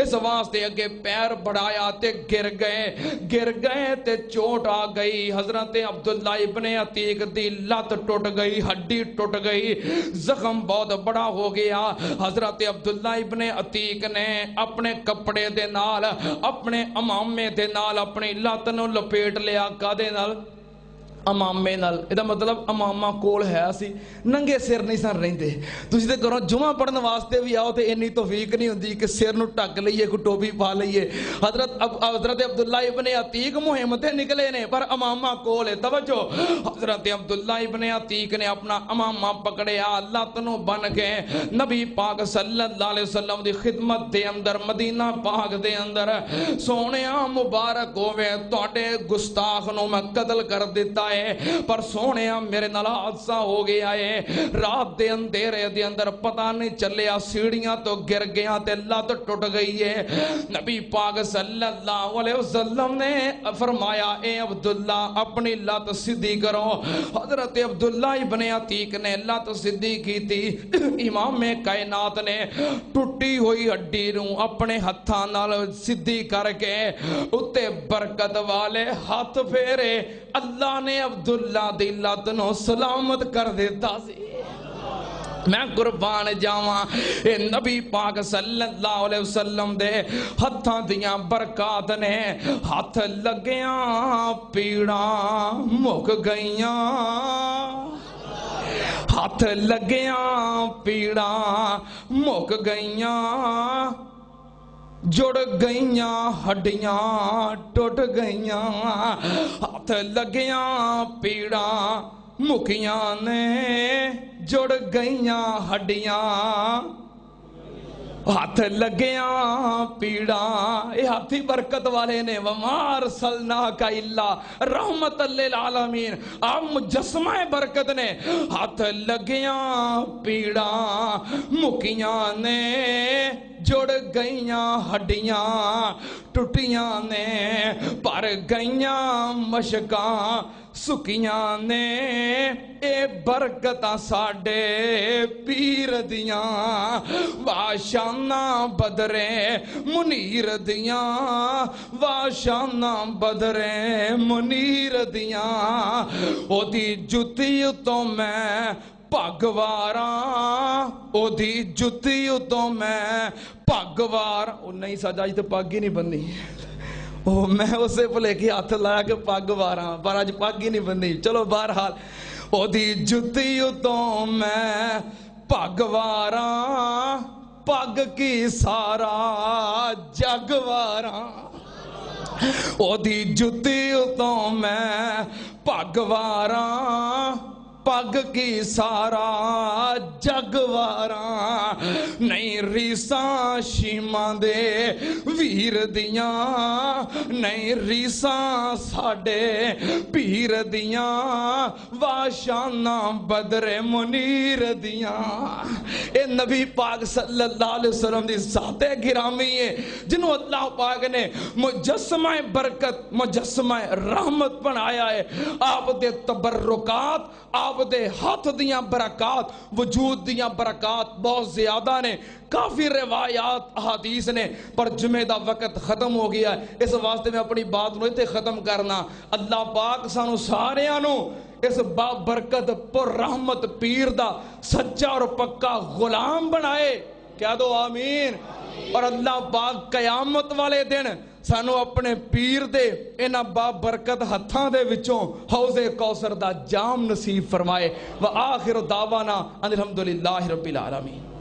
اس واسطے اگے پیر بڑھایا تے گر گئے تے چوٹ آ گئی۔ حضرت عبداللہ ابن عتیق دی لت ٹوٹ گئی، ہڈی ٹوٹ گئی، زخم بہت بڑا ہو گیا۔ حضرت عبداللہ ابن عتیق نے اپنے کپڑے دے نال، اپنے امامے دے نال اپنی لت نو لپیٹ لیا، کادے نال؟ امامے نال۔ ادا مطلب امامہ کول ہے سی، ننگے سر نہیں سن رہندے۔ تسی تے کرو جمعہ پڑھن واسطے بھی آؤ تے انی توفیق نہیں ہوندی کہ سر نو ٹک لئیے، کوئی ٹوپی پا لئیے۔ حضرت عبداللہ ابن عتیق مہم تے نکلے نے پر امامہ کول ہے۔ توجہ، حضرت عبداللہ ابن عتیق نے اپنا امامہ پکڑیا، لت نو بن کے نبی پاک صلی اللہ علیہ وسلم دی خدمت دے اندر، مدینہ پاک دے اندر، سونیا مبارک ہوئے تواڈے گستاخ نو میں قتل کر دیتا پر سونیا میرے نال حادثہ ہو گیا ہے، رات دے اندھیرے دے اندر پتہ نہیں چلیا، سیڑیاں تو گر گیا تے لت ٹوٹ گئی ہے۔ نبی پاک صلی اللہ علیہ وسلم نے فرمایا اے عبداللہ اپنی لت سیدھی کرو۔ حضرت عبداللہ ابن عتیق نے لت سیدھی کی تھی، امام کائنات نے ٹوٹی ہوئی ہڈی نو اپنے ہتھاں نال سیدھی کر کے اتے برکت والے ہاتھ پھیرے، اللہ نے عبداللہ دی لت نو سلامت کر دیتا سی میں قربان جاواں اے نبی پاک صلی اللہ علیہ وسلم دے ہتھاں دیاں برکات نے ہاتھ لگیاں پیڑاں مک گئیاں ہاتھ لگیاں پیڑاں مک گئیاں جڑ گئیاں ہڈیاں ٹوٹ گئیاں ہاتھ لگیاں پیڑاں مکیاں نے جڑ گئیاں ہڈیاں ہاتھ لگیاں پیڑاں اے ہاتھی برکت والے نے وَمَا أَرْسَلْنَاكَ إِلَّا رَحْمَةً لِّلْعَالَمِينَ آپ مجسمہ برکت نے ہاتھ لگیاں پیڑاں مکیاں نے جڑ گئیاں ہڈیاں ٹوٹیاں نے پر گئیاں مشکاں سکیاں نے اے برکتاں ساڈے پیر دیاں واشانہ بدرے منیر دیاں واشانہ بدرے منیر دیاں او دی جتی تو میں پگواراں او دی جتی تو میں پگواراں او نہیں سجائی تو پگ ہی نہیں بننی او میں اسے بھلے کی ہاتھ لایا کہ پگ واراں پر آج پگ ہی نہیں بننی چلو بہرحال او دی جتی تو میں پگ واراں پگ کی سارا جگ واراں او دی جتی تو میں پگ واراں پگ کی سارا جگ واراں نہیں ریساں شیماں دے ویر دیاں نہیں ریساں ساڈے پیر دیاں واشانہ بدر منیر دیاں اے نبی پاک صلی اللہ علیہ وسلم دی ذات گرامی ہے جنہوں اللہ پاک نے مجسمہ برکت مجسمہ رحمت بنایا ہے آپ دے تبرکات آپ دے ہاتھ دیاں برکات وجود دیاں برکات بہت زیادہ نے کافی روایات حدیث نے پر جمعہ دا وقت ختم ہو گیا ہے اس واسطے میں اپنی بات نو تے ختم کرنا اللہ پاک سانو سارے آنو اس با برکت پر رحمت پیر دا سچا اور پکا غلام بنائے کہہ دو آمین اور اللہ پاک قیامت والے دن سانو اپنے پیر دے انہاں با برکت ہتھاں دے وچوں حوض کوثر دا جام نصیب فرمائے وآخر دعوانا ان الحمدللہ رب العالمین